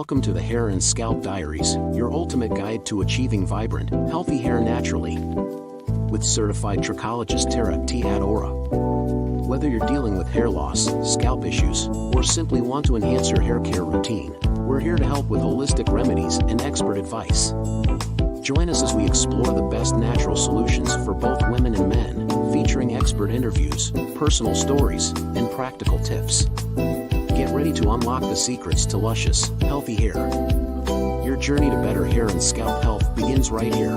Welcome to the Hair and Scalp Diaries, your ultimate guide to achieving vibrant, healthy hair naturally. With certified trichologist Tara T. Whether you're dealing with hair loss, scalp issues, or simply want to enhance your hair care routine, we're here to help with holistic remedies and expert advice. Join us as we explore the best natural solutions for both women and men, featuring expert interviews, personal stories, and practical tips. Get ready to unlock the secrets to luscious, healthy hair. Your journey to better hair and scalp health begins right here.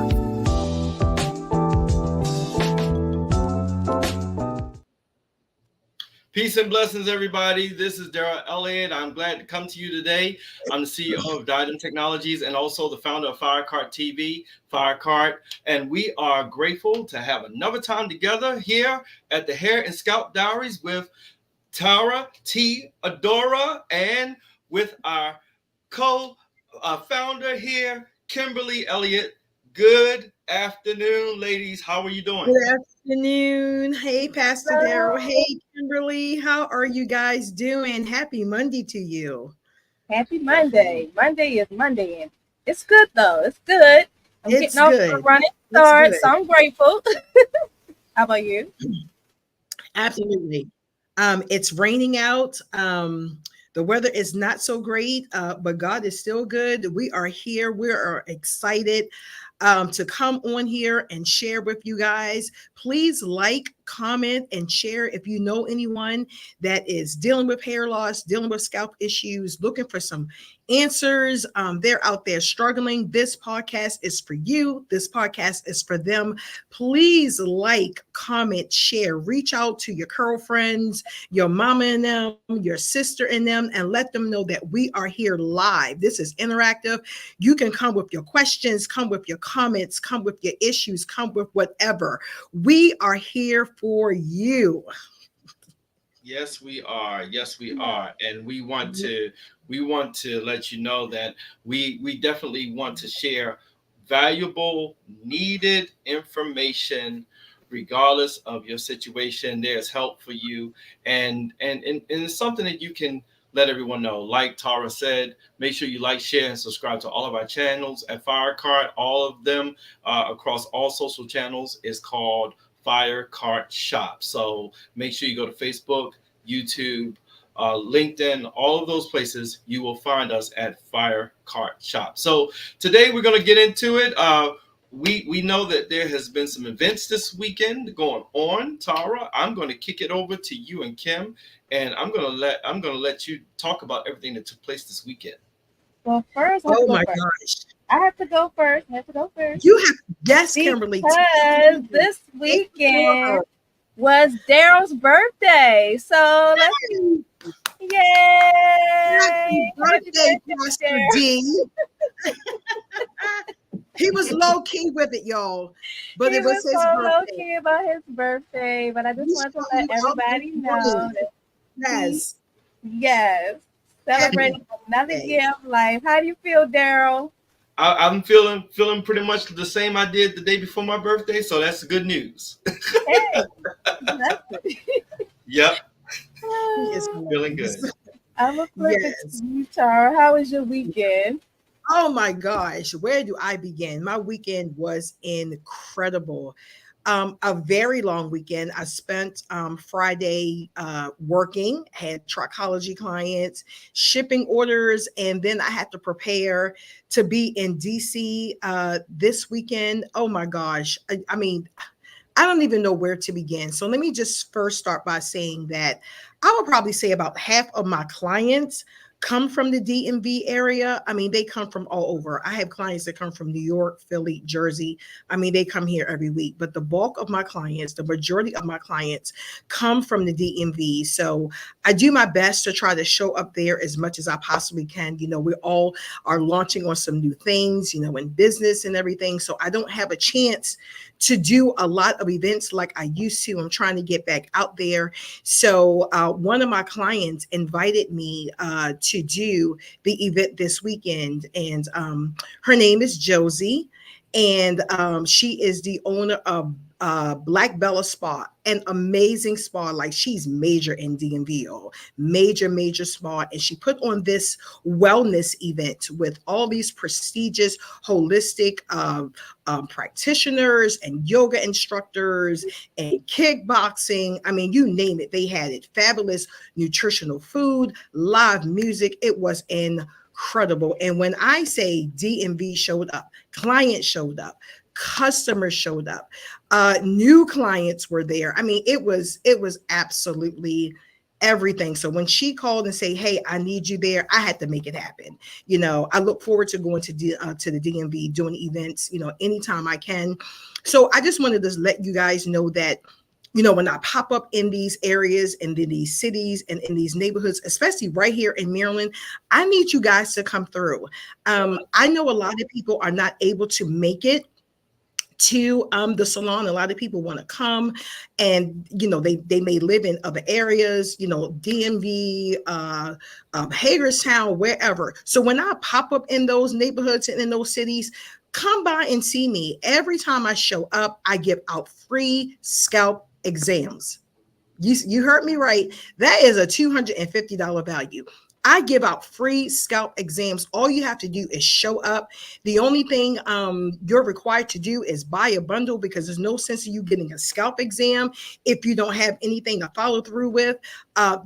Peace and blessings, everybody. This is Darryl Elliott. I'm glad to come to you today. I'm the CEO of Diadem Technologies and also the founder of FireCART TV, FireCART. And we are grateful to have another time together here at the Hair and Scalp Diaries with Tara T. and with our co-founder here, Kimberly Elliott. Good afternoon, ladies. How are you doing? Good afternoon. Hey, Pastor Darryl. Hey, Kimberly. How are you guys doing? Happy Monday to you. Happy Monday. Monday is Monday, and it's good though. It's good. I'm getting off to a running start, so I'm grateful. How about you? Absolutely. It's raining out. The weather is not so great, but God is still good. We are here. We are excited to come on here and share with you guys. Please like, comment, and share if you know anyone that is dealing with hair loss, dealing with scalp issues, looking for some answers. They're out there struggling. This podcast is for you. This podcast is for them. Please like, comment, share, reach out to your girlfriends, your mama and them, your sister and them, and let them know that we are here live. This is interactive. You can come with your questions, come with your comments, come with your issues, come with whatever. We are here for you. Yes, we are. Yes, we are. And we want to let you know that we definitely want to share valuable, needed information regardless of your situation. There's help for you. And it's something that you can let everyone know. Like Tara said, make sure you like, share, and subscribe to all of our channels at FireCART. All of them across all social channels is called FireCART Shop. So make sure you go to Facebook, YouTube, LinkedIn, all of those places. You will find us at FireCART Shop. So today we're going to get into it. We know that there has been some events this weekend going on. Tara, I'm going to kick it over to you and Kim, and I'm going to let you talk about everything that took place this weekend. Well, first, oh my gosh, I have to go first. You have, yes, Kimberly. Because this weekend was Darryl's birthday. So let's yay! Happy birthday, Pastor D. He was low key with it, y'all. But it was his birthday. Low key about his birthday. But I just want to let everybody know that yes, celebrating another year of life. How do you feel, Darryl? I'm feeling pretty much the same I did the day before my birthday, so that's good news. Hey, exactly. Yep. Feeling good. I'm a flip it to you, Tara. How was your weekend? Oh my gosh, where do I begin? My weekend was incredible. A very long weekend. I spent Friday working, had trichology clients, shipping orders, and then I had to prepare to be in DC this weekend. Oh my gosh. I mean, I don't even know where to begin. So let me just first start by saying that I would probably say about half of my clients come from the DMV area. I mean, they come from all over. I have clients that come from New York, Philly, Jersey. I mean, they come here every week, but the bulk of my clients, the majority of my clients come from the DMV. So I do my best to try to show up there as much as I possibly can. You know, we all are launching on some new things, you know, in business and everything. So I don't have a chance to do a lot of events like I used to. I'm trying to get back out there. So one of my clients invited me to do the event this weekend, and her name is Josie. and she is the owner of Black Bella Spa, an amazing spa. Like, she's major in DMV, major spa, and she put on this wellness event with all these prestigious holistic practitioners and yoga instructors and kickboxing. I mean, you name it, they had it. Fabulous nutritional food, live music. It was incredible. And when I say DMV showed up, clients showed up, customers showed up, new clients were there. I mean, it was absolutely everything. So when she called and say, "Hey, I need you there," I had to make it happen. I look forward to going to the DMV, doing events, anytime I can. So I just wanted to let you guys know that, when I pop up in these areas and in these cities and in these neighborhoods, especially right here in Maryland, I need you guys to come through. I know a lot of people are not able to make it to the salon. A lot of people want to come, and they may live in other areas, DMV, Hagerstown, wherever. So when I pop up in those neighborhoods and in those cities, come by and see me. Every time I show up, I give out free scalp exams. You heard me right. That is a $250 value. I give out free scalp exams. All you have to do is show up. The only thing you're required to do is buy a bundle, because there's no sense of you getting a scalp exam if you don't have anything to follow through with.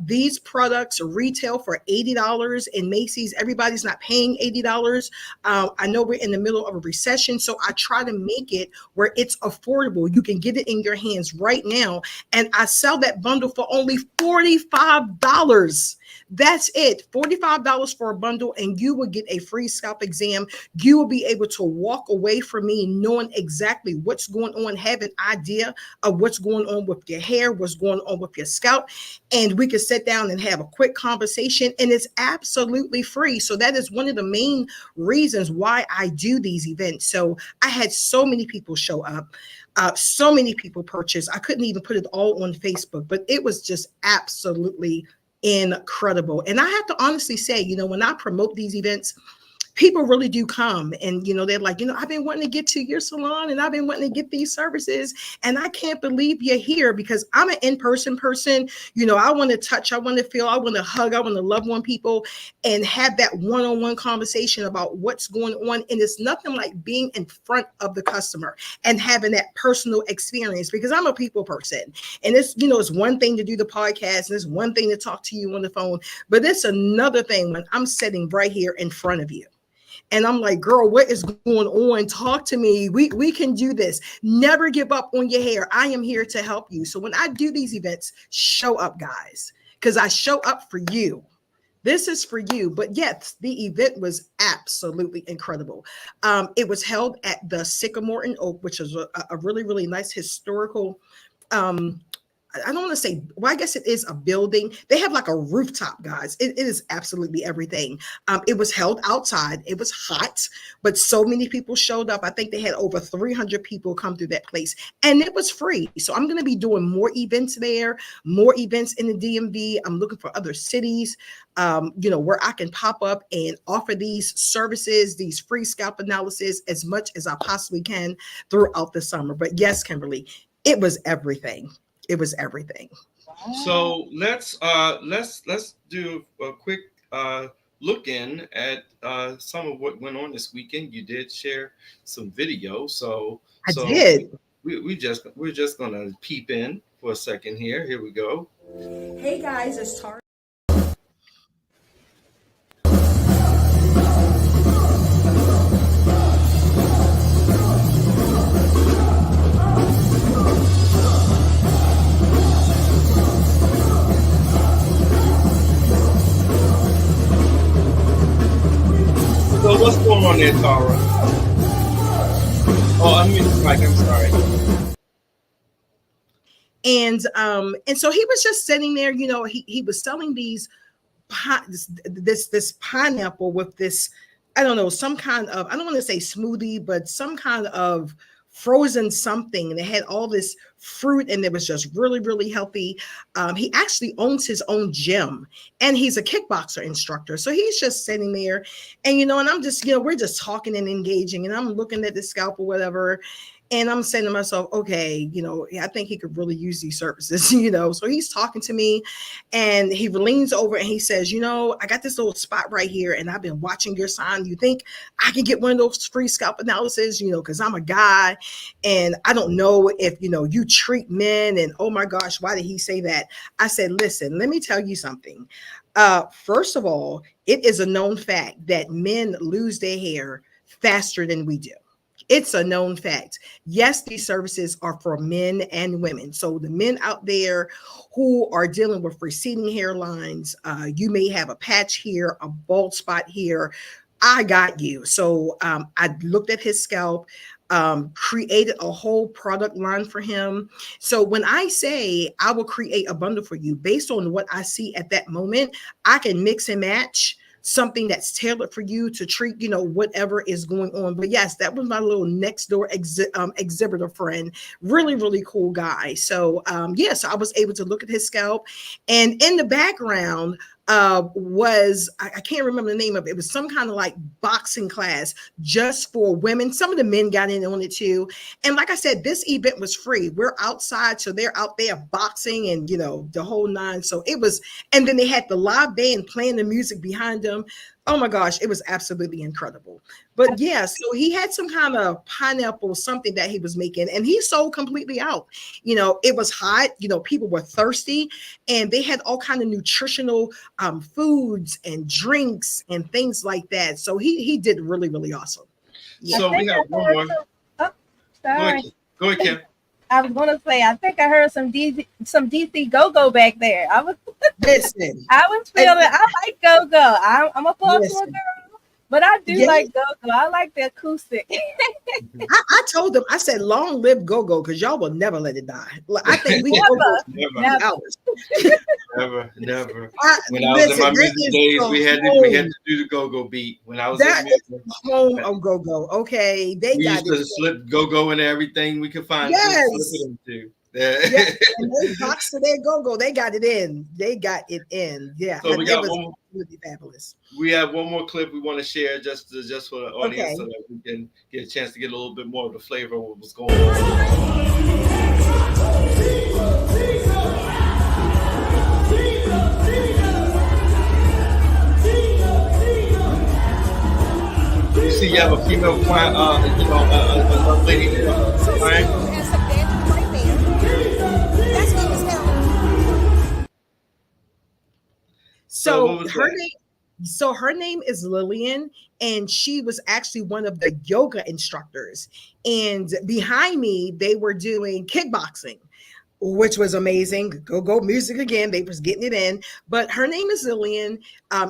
These products retail for $80 in Macy's. Everybody's not paying $80. I know we're in the middle of a recession, so I try to make it where it's affordable. You can get it in your hands right now, and I sell that bundle for only $45. That's it, $45 for a bundle, and you will get a free scalp exam. You will be able to walk away from me knowing exactly what's going on, have an idea of what's going on with your hair, what's going on with your scalp, and we can sit down and have a quick conversation, and it's absolutely free. So that is one of the main reasons why I do these events. So I had so many people show up. So many people purchase. I couldn't even put it all on Facebook, but it was just absolutely incredible. And I have to honestly say, when I promote these events, people really do come, and they're like, I've been wanting to get to your salon, and I've been wanting to get these services, and I can't believe you're here, because I'm an in-person person. I want to touch, I want to feel, I want to hug, I want to love on people and have that one-on-one conversation about what's going on. And it's nothing like being in front of the customer and having that personal experience, because I'm a people person, and it's it's one thing to do the podcast, and it's one thing to talk to you on the phone, but it's another thing when I'm sitting right here in front of you. And I'm like, girl, what is going on? Talk to me. We can do this. Never give up on your hair. I am here to help you. So when I do these events, show up, guys, because I show up for you. This is for you. But yes, the event was absolutely incredible. It was held at the Sycamore and Oak, which is a really, really nice historical I don't want to say, well, I guess it is a building. They have like a rooftop, guys. It is absolutely everything. It was held outside. It was hot, but so many people showed up. I think they had over 300 people come through that place, and it was free. So I'm going to be doing more events there, more events in the DMV. I'm looking for other cities, where I can pop up and offer these services, these free scalp analysis, as much as I possibly can throughout the summer. But yes, Kimberly, it was everything. It was everything. So let's do a quick look in at some of what went on this weekend. You did share some video, so I did. We're just gonna peep in for a second here. Here we go. Hey guys, it's Tara. So what's going on there, Tara? Oh, I mean, Mike, I'm sorry. And so he was just sitting there, he was selling these this pineapple with this, I don't know, some kind of, I don't want to say smoothie, but some kind of frozen something. And they had all this fruit, and it was just really, really healthy. He actually owns his own gym, and he's a kickboxer instructor. So he's just sitting there, and and I'm just, we're just talking and engaging, and I'm looking at the scalp or whatever. And I'm saying to myself, okay, I think he could really use these services, So he's talking to me, and he leans over and he says, I got this little spot right here, and I've been watching your sign. You think I can get one of those free scalp analysis, because I'm a guy, and I don't know if, you treat men. And oh my gosh, why did he say that? I said, listen, let me tell you something. First of all, it is a known fact that men lose their hair faster than we do. It's a known fact. Yes, these services are for men and women. So the men out there who are dealing with receding hairlines, you may have a patch here, a bald spot here. I got you. So I looked at his scalp, created a whole product line for him. So when I say I will create a bundle for you based on what I see at that moment, I can mix and match something that's tailored for you to treat, whatever is going on. But yes, that was my little next door exhibitor friend. Really, really cool guy. So so I was able to look at his scalp, and in the background was, I can't remember the name of it. It was some kind of like boxing class just for women. Some of the men got in on it too. And like I said, this event was free. We're outside, so they're out there boxing and, the whole nine. So it was, and then they had the live band playing the music behind them. Oh my gosh, it was absolutely incredible. But yeah, so he had some kind of pineapple something that he was making, and he sold completely out. It was hot, people were thirsty, and they had all kind of nutritional foods and drinks and things like that. So he did really, really awesome. Yeah. So we have one more. Oh, sorry. Go ahead, Kim. I was gonna say, I think I heard some DC go-go back there. Listen. I was feeling. I like go-go. I'm a Baltimore girl, but I do like go-go. I like the acoustic. I told them, I said, long live go-go, because y'all will never let it die. I think we never. When I was in my music days, we had to do the go-go beat. When I was in music, home of go-go. Okay, we used to slip go-go into everything we could find. Yes. Yeah, and they boxed to their go-go. They got it in. Yeah. So we got one more. Really fabulous. We have one more clip we want to share just for the audience, so that we can get a chance to get a little bit more of the flavor of what was going on. You see, you have a female client, a lady client. So her name is Lillian, and she was actually one of the yoga instructors. And behind me, they were doing kickboxing, which was amazing. Go music again. They was getting it in. But her name is Lillian.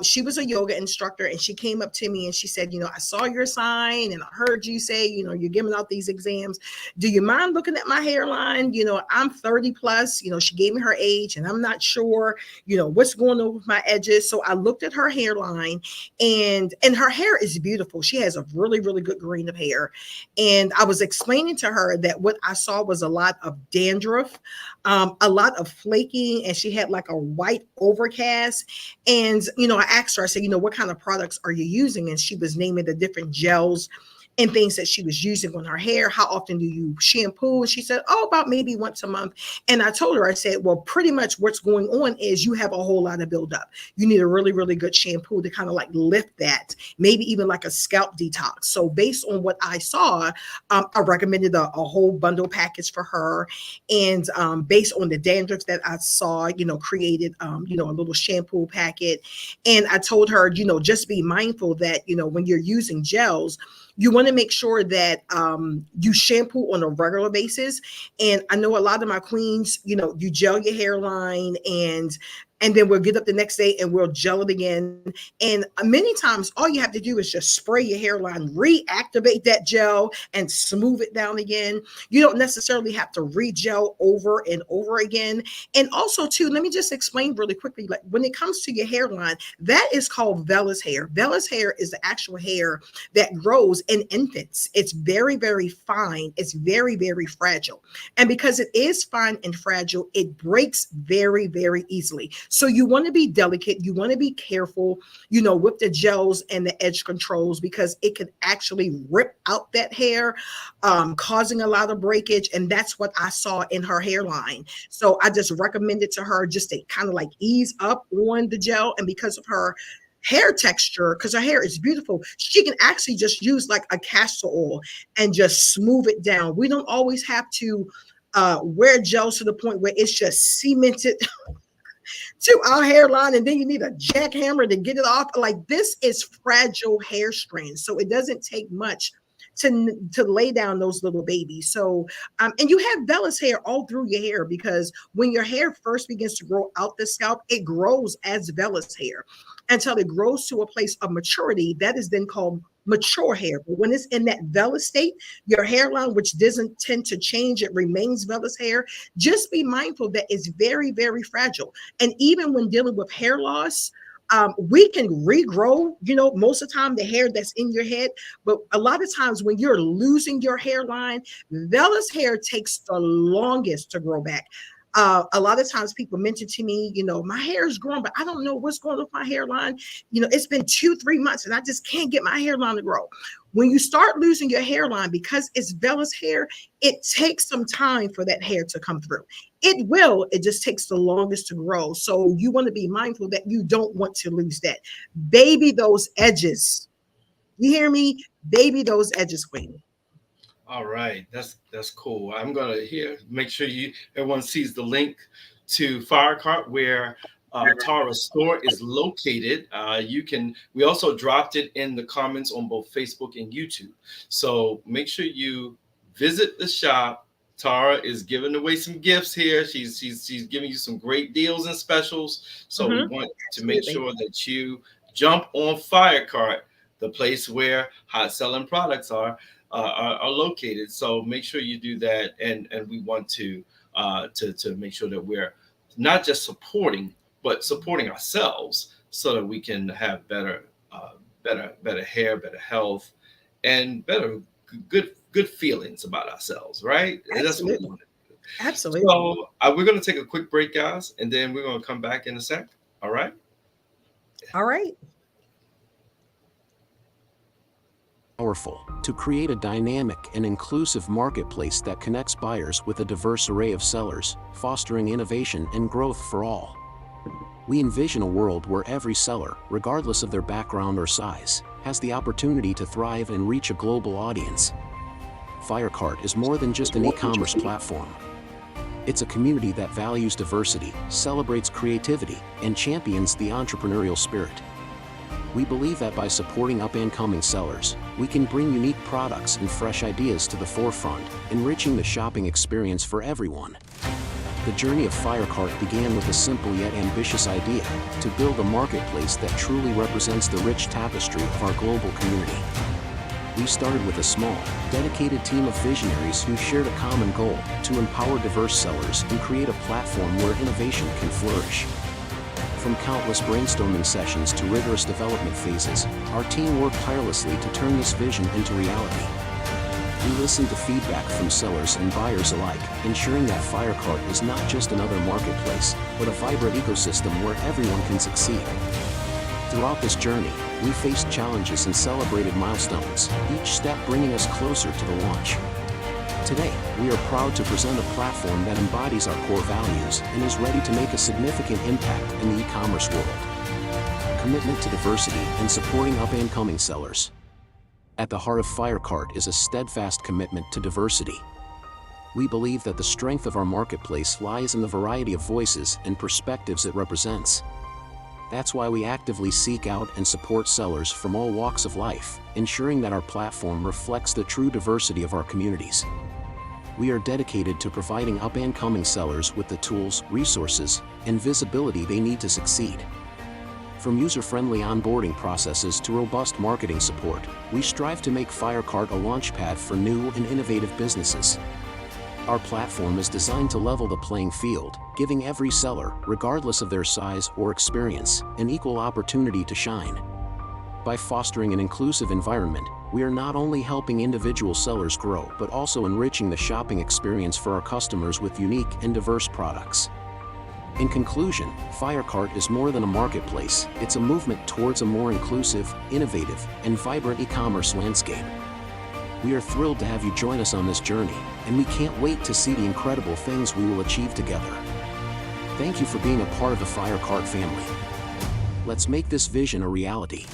She was a yoga instructor, and she came up to me and she said, I saw your sign and I heard you say, you're giving out these exams. Do you mind looking at my hairline? I'm 30 plus. She gave me her age, and I'm not sure, what's going on with my edges. So I looked at her hairline, and her hair is beautiful. She has a really, really good green of hair. And I was explaining to her that what I saw was a lot of dandruff, a lot of flaking, and she had like a white overcast. And I asked her, I said, what kind of products are you using? And she was naming the different gels and things that she was using on her hair. How often do you shampoo? And she said, about maybe once a month. And I told her, I said, well, pretty much what's going on is you have a whole lot of buildup. You need a really, really good shampoo to kind of like lift that, maybe even like a scalp detox. So based on what I saw, I recommended a whole bundle package for her. And based on the dandruff that I saw, created, a little shampoo packet. And I told her, just be mindful that, when you're using gels, you want to make sure that you shampoo on a regular basis. And I know a lot of my queens, you gel your hairline, and and then we'll get up the next day and we'll gel it again. And many times, all you have to do is just spray your hairline, reactivate that gel, and smooth it down again. You don't necessarily have to re-gel over and over again. And also, too, let me just explain really quickly, like when it comes to your hairline, that is called vellus hair. Vellus hair is the actual hair that grows in infants. It's very, very fine. It's very, very fragile. And because it is fine and fragile, it breaks very, very easily. So you want to be delicate. You want to be careful, with the gels and the edge controls, because it could actually rip out that hair, causing a lot of breakage. And that's what I saw in her hairline. So I just recommended to her just to kind of like ease up on the gel. And because of her hair texture, because her hair is beautiful, she can actually just use like a castor oil and just smooth it down. We don't always have to wear gels to the point where it's just cemented to our hairline, and then you need a jackhammer to get it off. Like, this is fragile hair strands, so it doesn't take much to lay down those little babies. So and you have vellus hair all through your hair, because when your hair first begins to grow out the scalp, it grows as vellus hair until it grows to a place of maturity. That is then called mature hair. But when it's in that vellus state, your hairline, which doesn't tend to change, it remains vellus hair. Just be mindful that it's very, very fragile. And even when dealing with hair loss, we can regrow, most of the time the hair that's in your head. But a lot of times when you're losing your hairline, vellus hair takes the longest to grow back. A lot of times people mention to me, my hair is growing, but I don't know what's going on with my hairline. It's been 2-3 months and I just can't get my hairline to grow. When you start losing your hairline, because it's vellus hair, it takes some time for that hair to come through. It just takes the longest to grow. So you want to be mindful that you don't want to lose that. Baby those edges. You hear me? Baby those edges, queen. All right, that's cool. I'm gonna make sure everyone sees the link to FireCART, where Tara's store is located. We also dropped it in the comments on both Facebook and YouTube. So make sure you visit the shop. Tara is giving away some gifts here. She's giving you some great deals and specials. So we want to make sure that you jump on FireCART, the place where hot selling products are located. So make sure you do that, and we want to make sure that we're not just supporting, but supporting ourselves, so that we can have better hair, better health, and good feelings about ourselves, right? Absolutely. That's what we want to do. Absolutely. So we're going to take a quick break, guys, and then we're going to come back in a sec. All right. All right. Powerful to create a dynamic and inclusive marketplace that connects buyers with a diverse array of sellers, fostering innovation and growth for all. We envision a world where every seller, regardless of their background or size, has the opportunity to thrive and reach a global audience. FireCART is more than just an e-commerce platform. It's a community that values diversity, celebrates creativity, and champions the entrepreneurial spirit. We believe that by supporting up-and-coming sellers, we can bring unique products and fresh ideas to the forefront, enriching the shopping experience for everyone. The journey of FireCART began with a simple yet ambitious idea: to build a marketplace that truly represents the rich tapestry of our global community. We started with a small, dedicated team of visionaries who shared a common goal: to empower diverse sellers and create a platform where innovation can flourish. From countless brainstorming sessions to rigorous development phases, our team worked tirelessly to turn this vision into reality. We listened to feedback from sellers and buyers alike, ensuring that FireCART is not just another marketplace, but a vibrant ecosystem where everyone can succeed. Throughout this journey, we faced challenges and celebrated milestones, each step bringing us closer to the launch. Today, we are proud to present a platform that embodies our core values and is ready to make a significant impact in the e-commerce world. Commitment to diversity and supporting up-and-coming sellers. At the heart of FireCART is a steadfast commitment to diversity. We believe that the strength of our marketplace lies in the variety of voices and perspectives it represents. That's why we actively seek out and support sellers from all walks of life, ensuring that our platform reflects the true diversity of our communities. we are dedicated to providing up-and-coming sellers with the tools, resources, and visibility they need to succeed. From user-friendly onboarding processes to robust marketing support, we strive to make FireCART a launchpad for new and innovative businesses. Our platform is designed to level the playing field, giving every seller, regardless of their size or experience, an equal opportunity to shine. By fostering an inclusive environment, we are not only helping individual sellers grow but also enriching the shopping experience for our customers with unique and diverse products. In conclusion, FireCART is more than a marketplace, it's a movement towards a more inclusive, innovative, and vibrant e-commerce landscape. We are thrilled to have you join us on this journey, and we can't wait to see the incredible things we will achieve together. Thank you for being a part of the FireCART family. Let's make this vision a reality.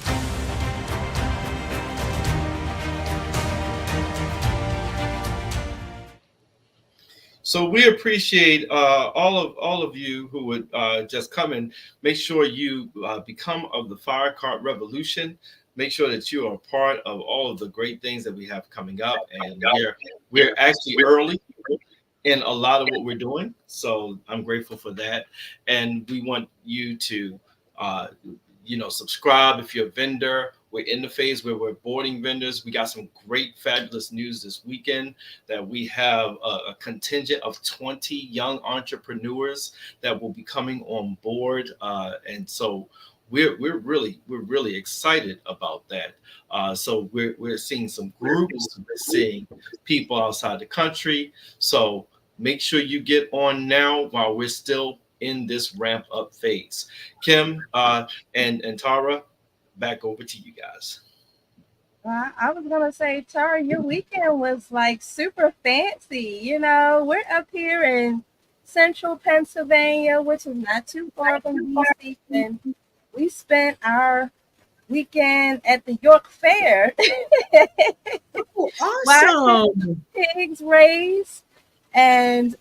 So we appreciate all of you who would just come and make sure you become of the FireCART revolution. Make sure that you are a part of all of the great things that we have coming up, and we're actually early in a lot of what we're doing. So I'm grateful for that, and we want you to subscribe if you're a vendor. We're in the phase where we're boarding vendors. We got some great, fabulous news this weekend that we have a contingent of 20 young entrepreneurs that will be coming on board. And so we're really excited about that. So we're seeing some groups, we're seeing people outside the country. So make sure you get on now while we're still in this ramp up phase. Kim and Tara, back over to you guys. I was gonna say, Tara, your weekend was like super fancy. You know, we're up here in central Pennsylvania, which is not too far from DC, and we spent our weekend at the York Fair. Oh, awesome! Pigs race, and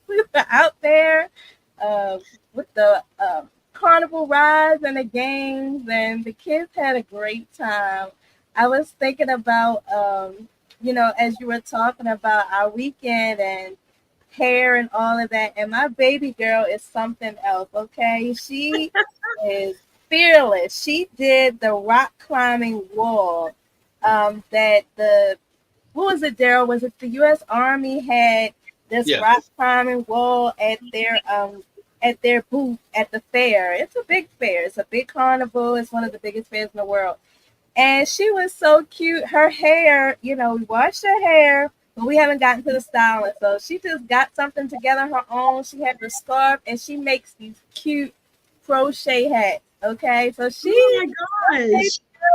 we were out there with the carnival rides and the games, and the kids had a great time. I was thinking about, as you were talking about our weekend and hair and all of that, and my baby girl is something else, okay? She is fearless. She did the rock climbing wall that what was it, Darryl? Was it the U.S. Army had this rock climbing wall at their booth at the fair? It's a big fair. It's a big carnival. It's one of the biggest fairs in the world. And she was so cute. Her hair, we washed her hair, but we haven't gotten to the styling. So she just got something together her own. She had the scarf, and she makes these cute crochet hats. Okay, so she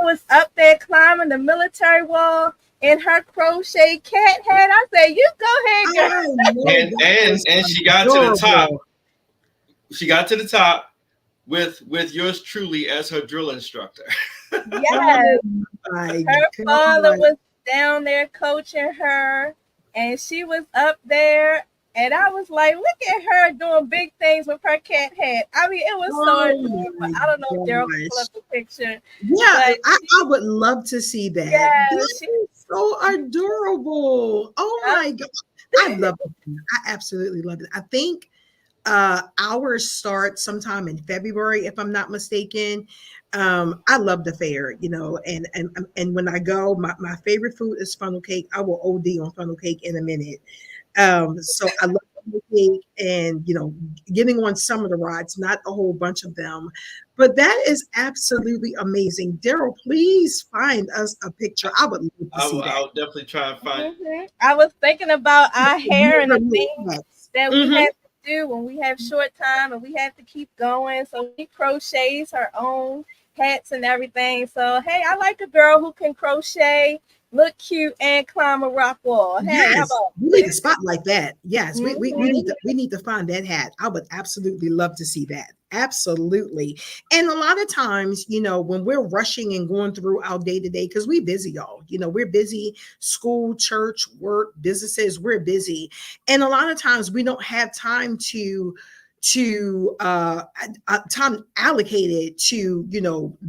was up there climbing the military wall in her crochet cat hat. I said, "You go ahead, girl." And she got to the top. She got to the top with yours truly as her drill instructor. Yes, her father was down there coaching her, and she was up there. And I was like, look at her doing big things with her cat hat. I mean, it was so adorable. I don't know if Darryl can pull up the picture. Yeah, I would love to see that. Yeah, that is so adorable. Oh my God. I love it. I absolutely love it. I think ours starts sometime in February, if I'm not mistaken. I love the fair, and when I go, my favorite food is funnel cake. I will OD on funnel cake in a minute. So I love funnel cake and, getting on some of the rides, not a whole bunch of them, but that is absolutely amazing. Darryl, please find us a picture. I would love to see that. I'll definitely try and find. I was thinking about our hair and the things that we have to do when we have short time and we have to keep going. So she crochets her own hats and everything. So, hey, I like a girl who can crochet, look cute, and climb a rock wall. Hey, yes, we need a spot like that. Yes, we need to find that hat. I would absolutely love to see that. Absolutely. And a lot of times, when we're rushing and going through our day-to-day, because we're busy, y'all, we're busy, school, church, work, businesses, we're busy. And a lot of times we don't have time to time allocated to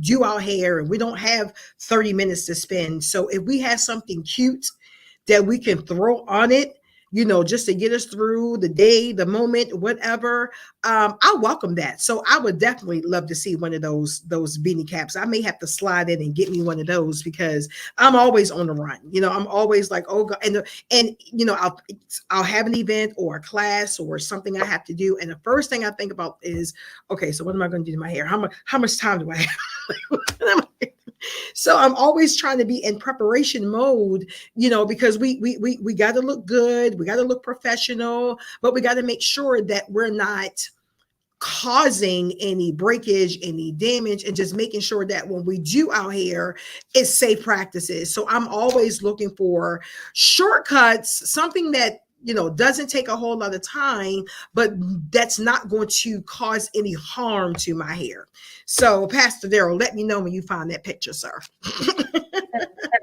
do our hair, and we don't have 30 minutes to spend. So if we have something cute that we can throw on it, you know, just to get us through the day, the moment, whatever, I welcome that. So I would definitely love to see one of those beanie caps. I may have to slide in and get me one of those because I'm always on the run. You know, I'm always like, oh God, and you know, I'll have an event or a class or something I have to do, and the first thing I think about is, okay, so what am I going to do to my hair? How much time do I have? So I'm always trying to be in preparation mode, you know, because we got to look good, we got to look professional, but we got to make sure that we're not causing any breakage, any damage, and just making sure that when we do our hair, it's safe practices. So I'm always looking for shortcuts, something that, you know, doesn't take a whole lot of time, but that's not going to cause any harm to my hair. So Pastor Darryl, let me know when you find that picture, sir.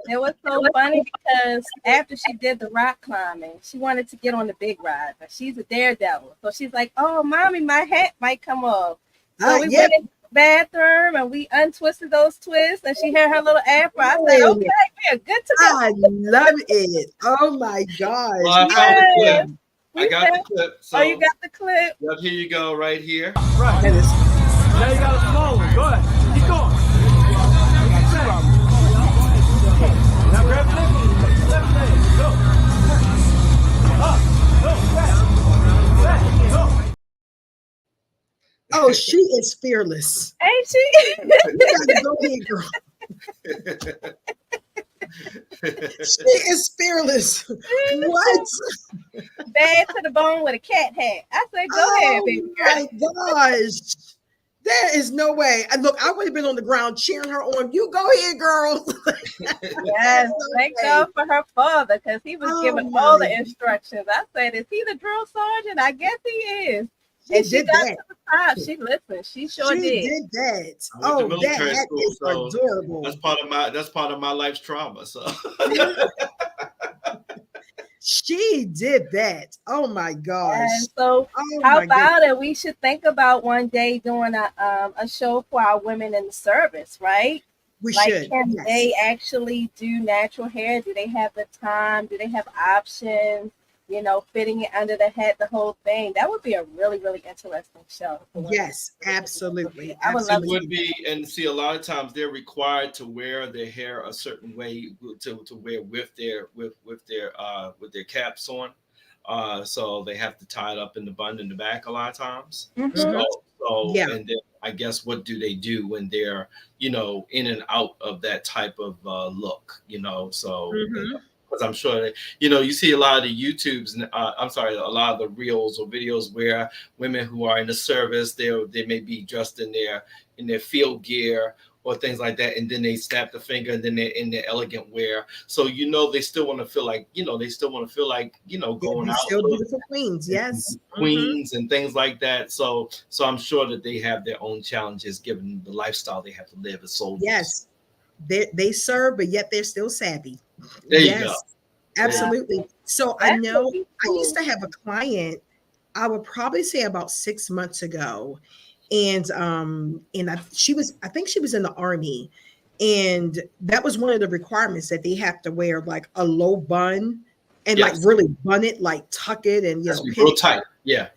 It was so funny because after she did the rock climbing, she wanted to get on the big ride, but she's a daredevil. So she's like, oh, mommy, my hat might come off. So we went into the bathroom and we untwisted those twists and she had her little afro. I said, okay, we are good to go. I love it. Oh my gosh. Well, I found the clip. I got the clip. So, oh, you got the clip? Yep, here you go, right here. Right. Now you got a small one. Go ahead. Keep going. Now grab the left leg. Go. Up. Go. Back. Back. Go. Oh, she is fearless. Ain't she? You gotta go ahead, girl. She is fearless. What? Bad to the bone with a cat hat. I said, go ahead, baby. Oh my gosh. There is no way. And look, I would have been on the ground cheering her on. You go ahead, girl. Yes, thank God for her father, because he was giving all the instructions. I said, is he the drill sergeant? I guess he is. And she got to the top. She listened. She sure did. She did that. Oh, that is adorable. That's part of my life's trauma. So she did that. Oh my gosh. And so how about it? We should think about one day doing a show for our women in the service, right? We like, should. Can they actually do natural hair? Do they have the time? Do they have options? You know, fitting it under the head, the whole thing. That would be a really, really interesting show. Yes, absolutely. I would love it. Would be, and see, a lot of times they're required to wear their hair a certain way to wear with their caps on. So they have to tie it up in the bun in the back a lot of times. Mm-hmm. So yeah. And then I guess what do they do when they're, you know, in and out of that type of look, you know? So. Mm-hmm. Because I'm sure that, you know, you see a lot of the YouTubes, a lot of the reels or videos where women who are in the service, they may be dressed in their field gear or things like that, and then they snap the finger, and then they're in their elegant wear. So, you know, they still want to feel like, going out. Still beautiful queens, yes. Queens and things like that. So I'm sure that they have their own challenges given the lifestyle they have to live as soldiers. Yes. They serve, but yet they're still savvy. There you go. Absolutely. So I know I used to have a client, I would probably say about 6 months ago. And I think she was in the Army. And that was one of the requirements, that they have to wear like a low bun and like really bun it, like tuck it and real tight. Yeah.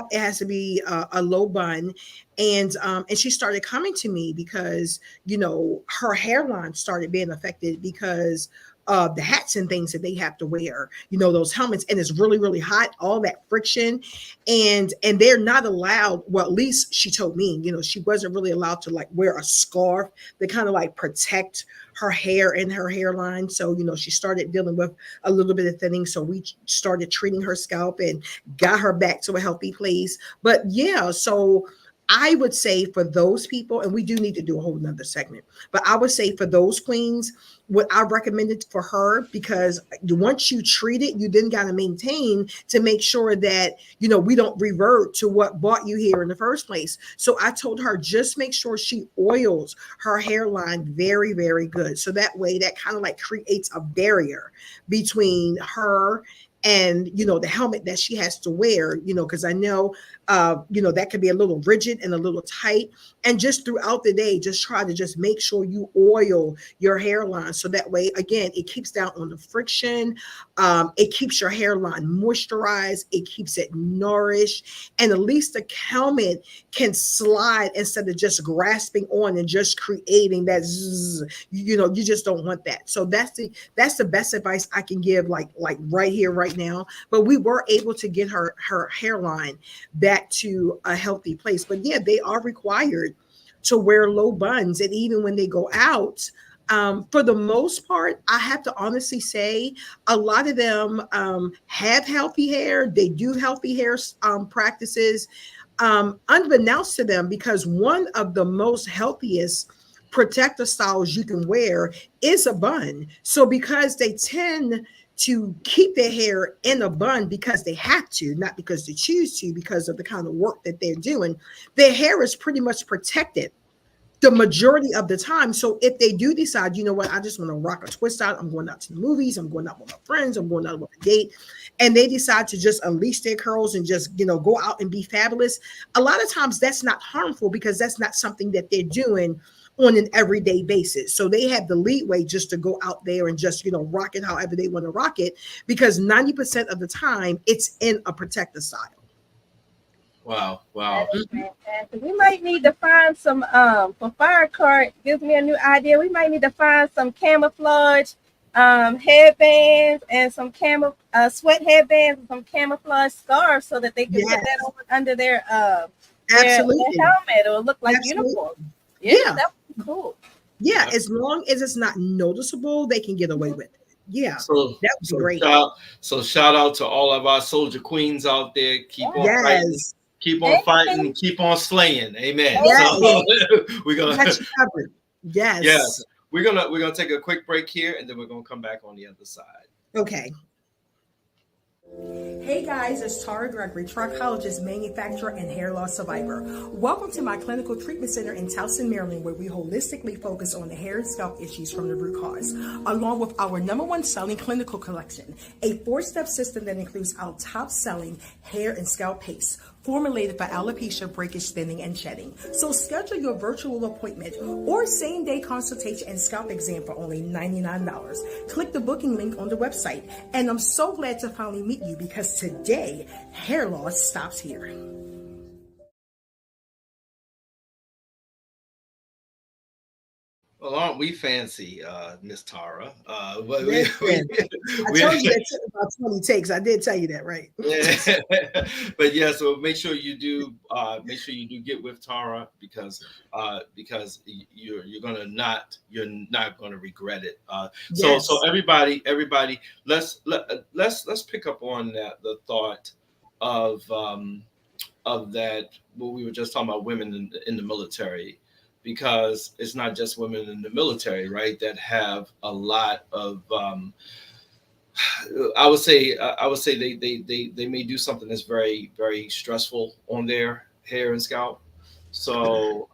It has to be a low bun. And she started coming to me because, you know, her hairline started being affected because of the hats and things that they have to wear, you know, those helmets, and it's really, really hot, all that friction. And they're not allowed, well, at least she told me, you know, she wasn't really allowed to like wear a scarf that kind of like protect her hair and her hairline. So, you know, she started dealing with a little bit of thinning. So we started treating her scalp and got her back to a healthy place. But yeah, so I would say for those people, and we do need to do a whole nother segment, but I would say for those queens, what I recommended for her, because once you treat it, you then got to maintain to make sure that, you know, we don't revert to what brought you here in the first place. So I told her, just make sure she oils her hairline very, very good. So that way that kind of like creates a barrier between her and the helmet that she has to wear, because I know that can be a little rigid and a little tight. And just throughout the day, just try to just make sure you oil your hairline, so that way, again, it keeps down on the friction. It keeps your hairline moisturized, it keeps it nourished, and at least the helmet can slide instead of just grasping on and just creating that zzz. You just don't want that. So that's the best advice I can give, like right here, right now. But we were able to get her hairline back to a healthy place. But yeah, they are required to wear low buns, and even when they go out, for the most part, I have to honestly say a lot of them have healthy hair. They do healthy hair practices, unbeknownst to them, because one of the most healthiest protective styles you can wear is a bun. So because they tend to keep their hair in a bun because they have to, not because they choose to, because of the kind of work that they're doing, their hair is pretty much protected the majority of the time. So if they do decide, I just want to rock a twist out, I'm going out to the movies, I'm going out with my friends, I'm going out with a date, and they decide to just unleash their curls and just, go out and be fabulous, a lot of times that's not harmful, because that's not something that they're doing on an everyday basis. So they have the leeway just to go out there and just, rock it however they want to rock it, because 90% of the time it's in a protective style. Wow. That is fantastic. We might need to find some for FireCART, gives me a new idea. We might need to find some camouflage headbands and some sweat headbands and some camouflage scarves, so that they can put that under their Absolutely. their helmet, or look like Absolutely. uniform. Yeah. That would be cool. Yeah, as long as it's not noticeable, they can get away with it. Yeah, So that would be great. Shout out to all of our soldier queens out there. Keep on fighting. Keep on fighting, keep on slaying. Amen. Yes. So we're gonna Yes. We're gonna take a quick break here, and then we're gonna come back on the other side. Okay. Hey guys, it's Tara Gregory, trichologist, manufacturer, and hair loss survivor. Welcome to my clinical treatment center in Towson, Maryland, where we holistically focus on the hair and scalp issues from the root cause, along with our #1 selling clinical collection, a 4-step system that includes our top selling hair and scalp paste, formulated for alopecia, breakage, thinning, and shedding. So schedule your virtual appointment or same-day consultation and scalp exam for only $99. Click the booking link on the website. And I'm so glad to finally meet you, because today, hair loss stops here. Well, aren't we fancy, Miss Tara? I told you that took about 20 takes. I did tell you that, right? Yeah. But yeah, so make sure you do get with Tara, because you're not gonna regret it. So everybody, let's pick up on the thought of that, what we were just talking about, women in the military. Because it's not just women in the military, right, that have a lot of I would say they may do something that's very, very stressful on their hair and scalp. So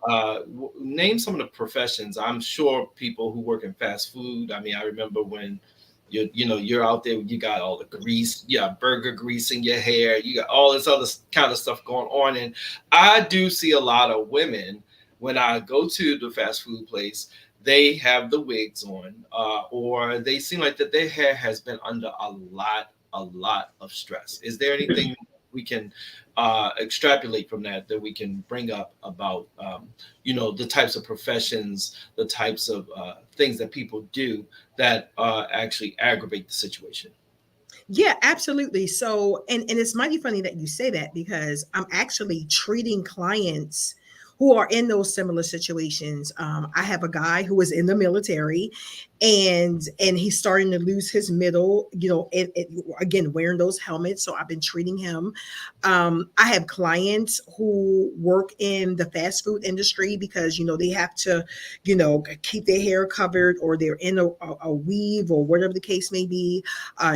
name some of the professions. I'm sure people who work in fast food. I mean, I remember when you're out there, you got all the grease, burger grease in your hair, you got all this other kind of stuff going on. And I do see a lot of women, when I go to the fast food place, they have the wigs on, or they seem like that their hair has been under a lot of stress. Is there anything we can extrapolate from that we can bring up about, the types of professions, the types of things that people do that actually aggravate the situation? Yeah, absolutely. So, and it's mighty funny that you say that, because I'm actually treating clients who are in those similar situations. I have a guy who is in the military, and he's starting to lose his middle, again, wearing those helmets. So I've been treating him. I have clients who work in the fast food industry, because, they have to, keep their hair covered, or they're in a weave, or whatever the case may be.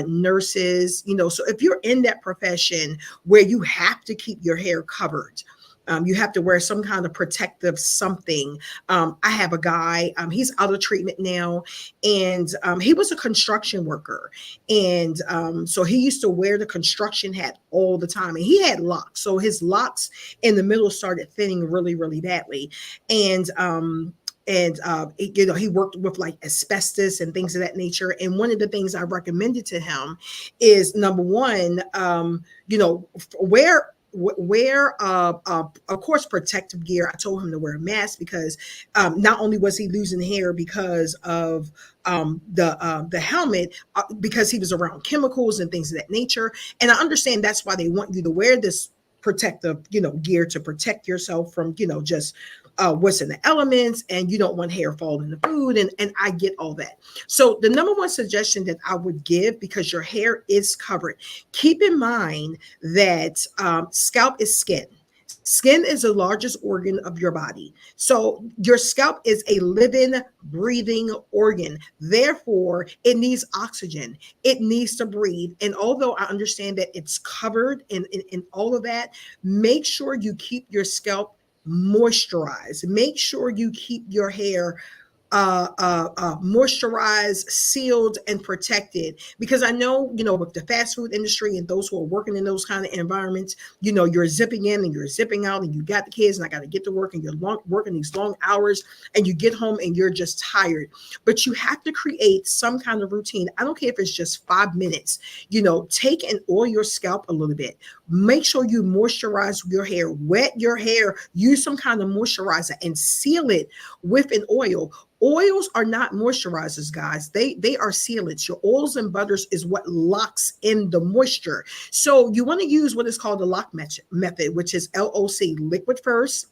Nurses, so if you're in that profession where you have to keep your hair covered, You have to wear some kind of protective something. I have a guy, he's out of treatment now, and he was a construction worker. And so he used to wear the construction hat all the time. And he had locks. So his locks in the middle started thinning really, really badly. And he worked with like asbestos and things of that nature. And one of the things I recommended to him is, number one, wear of course protective gear. I told him to wear a mask because not only was he losing hair because of the helmet, because he was around chemicals and things of that nature. And I understand that's why they want you to wear this protective gear to protect yourself from just what's in the elements, and you don't want hair falling in the food, and I get all that. So the number one suggestion that I would give, because your hair is covered, keep in mind that scalp is skin. Skin is the largest organ of your body. So your scalp is a living, breathing organ. Therefore, it needs oxygen. It needs to breathe. And although I understand that it's covered in all of that, make sure you keep your scalp moisturized. Make sure you keep your hair moisturized, sealed, and protected. Because I know, with the fast food industry and those who are working in those kind of environments, you're zipping in and you're zipping out, and you got the kids, and I got to get to work, and you're working these long hours, and you get home and you're just tired. But you have to create some kind of routine. I don't care if it's just 5 minutes. Take and oil your scalp a little bit. Make sure you moisturize your hair, wet your hair, use some kind of moisturizer, and seal it with an oil. Oils are not moisturizers, guys. They are sealants. Your oils and butters is what locks in the moisture. So you want to use what is called the lock method, which is LOC, liquid first,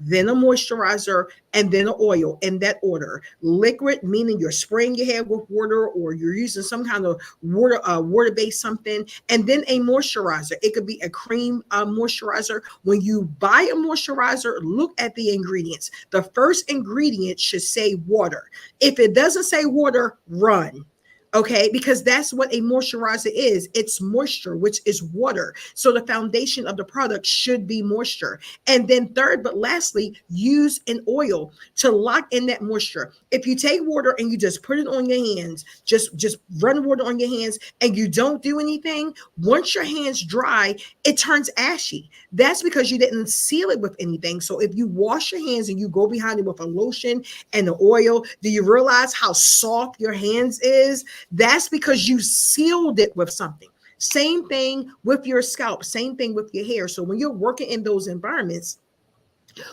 then a moisturizer, and then an oil, in that order. Liquid, meaning you're spraying your hair with water, or you're using some kind of water-based something, and then a moisturizer. It could be a cream moisturizer. When you buy a moisturizer, look at the ingredients. The first ingredient should say water. If it doesn't say water, run. Okay, because that's what a moisturizer is. It's moisture, which is water. So the foundation of the product should be moisture. And then third, but lastly, use an oil to lock in that moisture. If you take water and you just put it on your hands, just run water on your hands, and you don't do anything, once your hands dry, it turns ashy. That's because you didn't seal it with anything. So if you wash your hands and you go behind it with a lotion and the oil, do you realize how soft your hands is? That's because you sealed it with something. Same thing with your scalp, same thing with your hair. So when you're working in those environments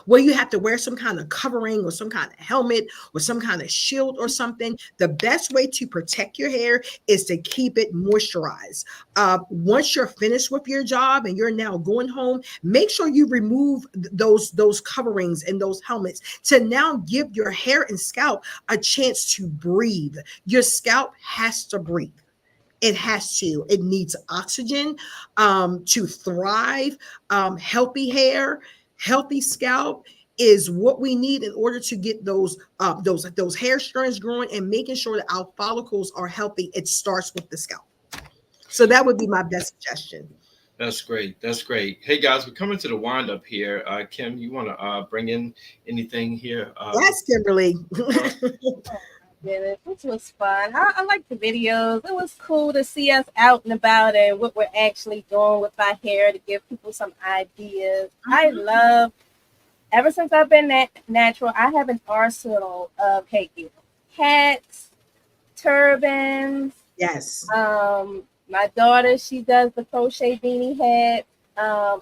where you have to wear some kind of covering or some kind of helmet or some kind of shield or something, the best way to protect your hair is to keep it moisturized. Once you're finished with your job and you're now going home, make sure you remove those coverings and those helmets to now give your hair and scalp a chance to breathe. Your scalp has to breathe. It has to. It needs oxygen to thrive. Healthy hair, healthy scalp is what we need in order to get those hair strands growing and making sure that our follicles are healthy. It starts with the scalp. So that would be my best suggestion. That's great. That's great. Hey guys, we're coming to the wind up here. Kim, you want to bring in anything here? Yes, Kimberly. This was fun. I like the videos. It was cool to see us out and about and what we're actually doing with our hair to give people some ideas. I love, ever since I've been natural, I have an arsenal of hair gear. Hats, turbans. Yes. My daughter, she does the crochet beanie hat,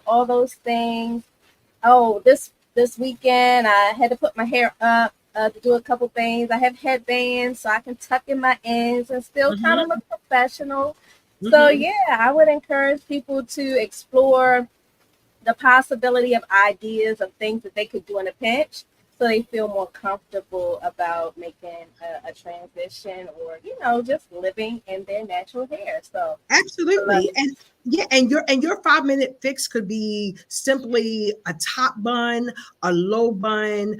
all those things. Oh, this weekend I had to put my hair up to do a couple things. I have headbands so I can tuck in my ends and still kind of look professional. So yeah, I would encourage people to explore the possibility of ideas of things that they could do in a pinch, so they feel more comfortable about making a transition or, just living in their natural hair. So absolutely. And yeah, and your 5-minute fix could be simply a top bun, a low bun,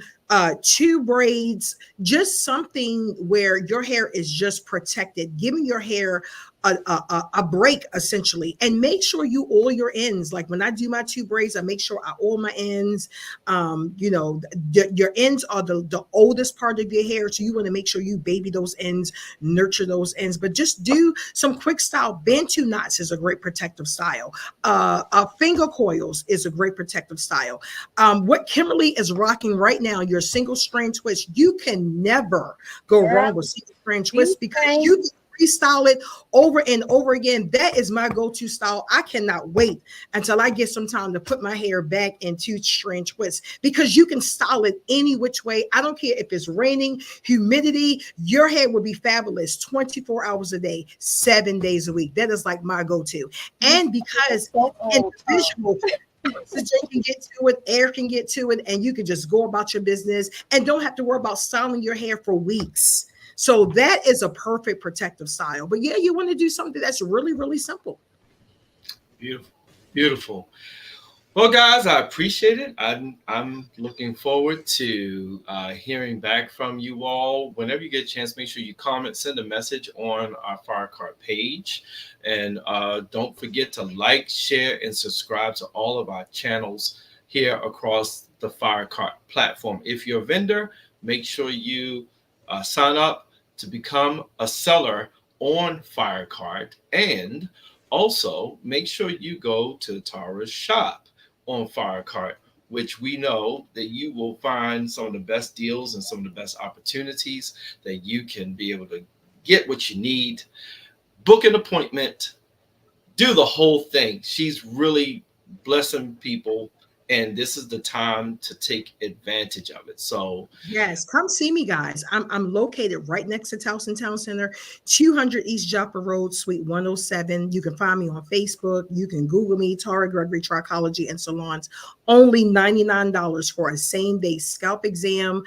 two braids, just something where your hair is just protected, giving your hair a break essentially. And make sure you oil your ends. Like when I do my two braids, I make sure I oil my ends. Your ends are the oldest part of your hair, so you want to make sure you baby those ends, nurture those ends. But just do some quick style. Bantu knots is a great protective style. Finger coils is a great protective style. What Kimberly is rocking right now, your single strand twist, you can never go wrong with single strand twist because you can restyle it over and over again. That is my go-to style. I cannot wait until I get some time to put my hair back into strand twists because you can style it any which way. I don't care if it's raining, humidity, your hair will be fabulous 24 hours a day, 7 days a week. That is like my go-to. And because individual oxygen can get to it, air can get to it, and you can just go about your business and don't have to worry about styling your hair for weeks. So that is a perfect protective style. But yeah, you want to do something that's really, really simple. Beautiful. Beautiful. Well, guys, I appreciate it. I'm looking forward to hearing back from you all. Whenever you get a chance, make sure you comment, send a message on our FireCART page. And don't forget to like, share, and subscribe to all of our channels here across the FireCART platform. If you're a vendor, make sure you sign up to become a seller on FireCART. And also make sure you go to Tara's shop on FireCART, which we know that you will find some of the best deals and some of the best opportunities that you can be able to get what you need, book an appointment, do the whole thing. She's really blessing people, and this is the time to take advantage of it. So yes, come see me, guys. I'm located right next to Towson Town Center, 200 East Joppa Road, Suite 107. You can find me on Facebook. You can Google me, Tara Gregory Trichology and Salons. Only $99 for a same-day scalp exam,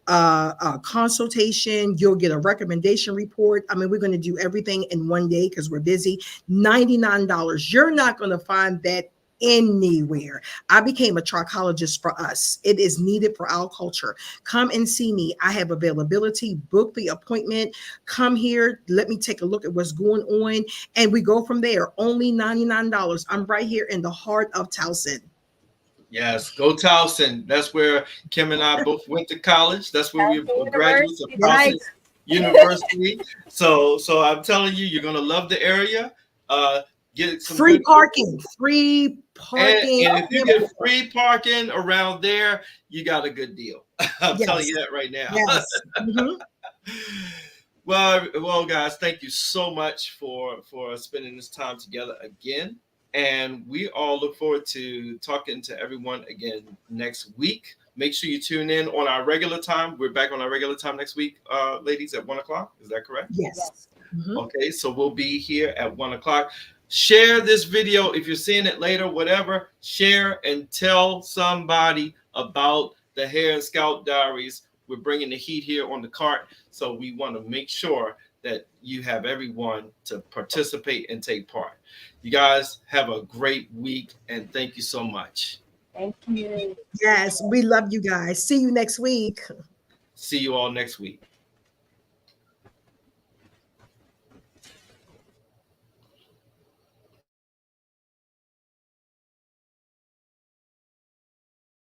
a consultation. You'll get a recommendation report. I mean, we're going to do everything in one day because we're busy. $99. You're not going to find that anywhere. I became a trichologist for us. It is needed for our culture. Come and see me. I have availability. Book the appointment. Come here. Let me take a look at what's going on. And we go from there. Only $99. I'm right here in the heart of Towson. yes, go Towson. That's where Kim and I both went to college. That's where we were graduates of Towson University. So I'm telling you, you're gonna love the area. Get some free parking. Free parking. And if you get free parking around there, you got a good deal. I'm telling you that right now. Yes. Mm-hmm. Well, guys, thank you so much for spending this time together again. And we all look forward to talking to everyone again next week. Make sure you tune in on our regular time. We're back on our regular time next week, ladies, at 1 o'clock. Is that correct? Yes. Mm-hmm. Okay, so we'll be here at 1 o'clock. Share this video if you're seeing it later, whatever. Share and tell somebody about the Hair and Scalp Diaries. We're bringing the heat here on the cart, so we want to make sure that you have everyone to participate and take part. You guys have a great week, and thank you so much. Thank you. Yes, we love you guys. See you next week. See you all next week.